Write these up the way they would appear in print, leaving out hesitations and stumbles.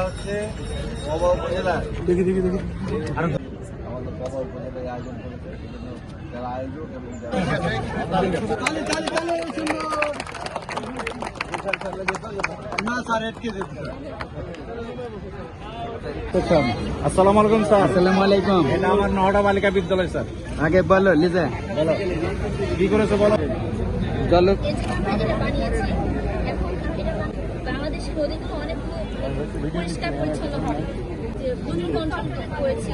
হচ্ছে বাবা উপজেলা দেখি দেখি দেখি আমাদের বাবা উপজেলায় আয়োজন করেছে সেজন্য যারা আয়োজক এবং না স্যার এটকে দিতে আসসালামু আলাইকুম স্যার। আসসালামু আলাইকুম। এটা আমার নহটা বালিকা বিদ্যালয় স্যার। আগে বলো লিজা, বলো কি করেছো বলো। চলো। বাংলাদেশের নদীগুলো অনেক পরিষ্কার পরিচ্ছন্ন হয়, যে ব্লুটুথ কন্ট্রোল করেছি,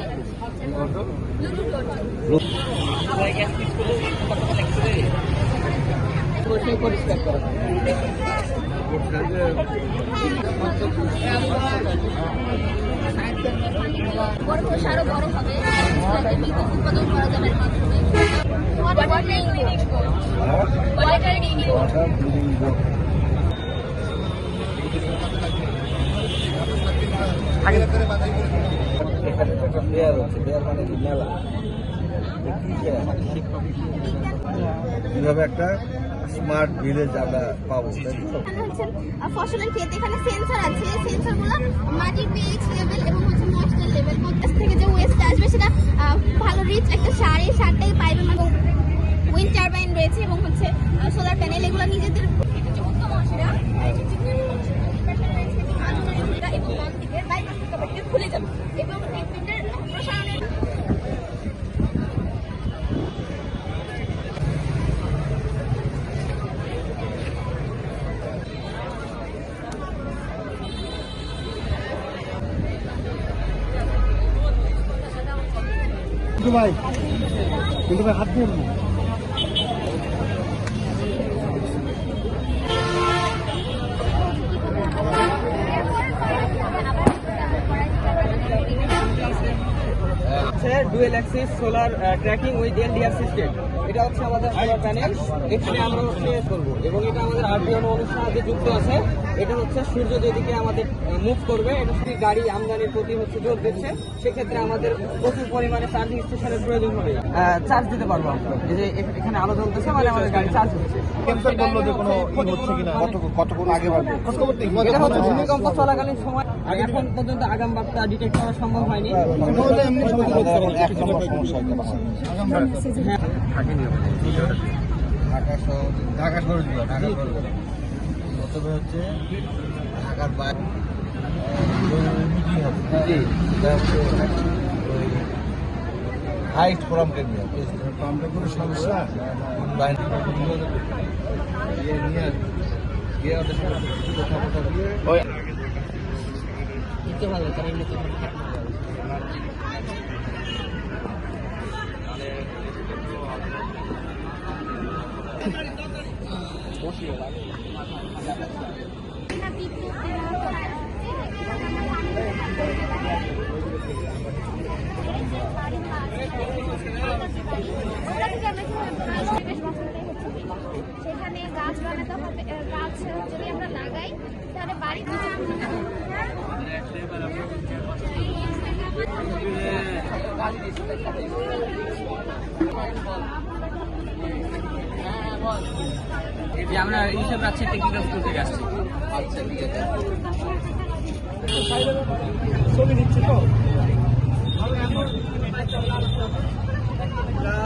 ব্লুটুথ কন্ট্রোল পরিষ্কার করো। বড় করে আরো বড় হবে, বিদ্যুৎ উৎপাদন করা যাবে এর মাধ্যমে। ওয়াটার রিনিউ প্লেয়ার হচ্ছে প্লেয়ার মানে কি মেলা কিভাবে একটা স্মার্ট ভিলেজ আমরা পাবো। ফসলের ক্ষেত এখানে সেন্সর আছে, সেন্সরগুলো মাটির পিএইচ লেভেল এবং হচ্ছে ময়েশ্চার লেভেল থেকে যে ওয়েস্ট আসবে সেটা ভালো রিচ একটা সার, এই সারটাই পাইবে। মানে উইন্ড টারবাইন রয়েছে এবং হচ্ছে সোলার প্যানেল, এগুলো নিজেদের খুলে যাবে এবং প্রসারণের ভাই কিন্তু ভাই হাত দিয়ে না। Dual Axis solar tracking with LDR system, এটা হচ্ছে আমাদের সোলার প্যানেল। এখানে আমরা হচ্ছে করবো এবং এটা আমাদের আরপিওন অনুষ্ঠান সাথে যুক্ত আছে। এটা হচ্ছে সূর্য যেদিকে আমাদের মুভ করবে, এটা শুধু গাড়ি আমদানির প্রতি হচ্ছে জোর দিচ্ছে। সেক্ষেত্রে আমাদের প্রচুর পরিমাণে চার্জিং স্টেশনের প্রয়োজন হবে, চার্জ দিতে পারবো আমরা। এই যে এখানে আলো জ্বলতেছে মানে আমাদের গাড়ি চার্জ হচ্ছে। ক্যান্সার বললো যে কোনো হচ্ছে কিনা, কতক্ষণ আগে বাড়বে এটা হচ্ছে ভূমিকম্প চলাকালীন সময়, এখন পর্যন্ত আগাম বার্তা ডিটেক্ট করা সম্ভব হয়নি। ঢাকা শহর প্রথমে হচ্ছে ঢাকার বাইরে হাইট ফোরাম কেন্দ্র পাম্পের কোনো সমস্যা সেখানে গাছ বানাতে হবে, গাছ যদি আমরা লাগাই তাহলে বাড়ি আমরা এইসব রাজ্যের টেকনিক্যাল স্কুল থেকে আসছি। ছবি দিচ্ছে তো।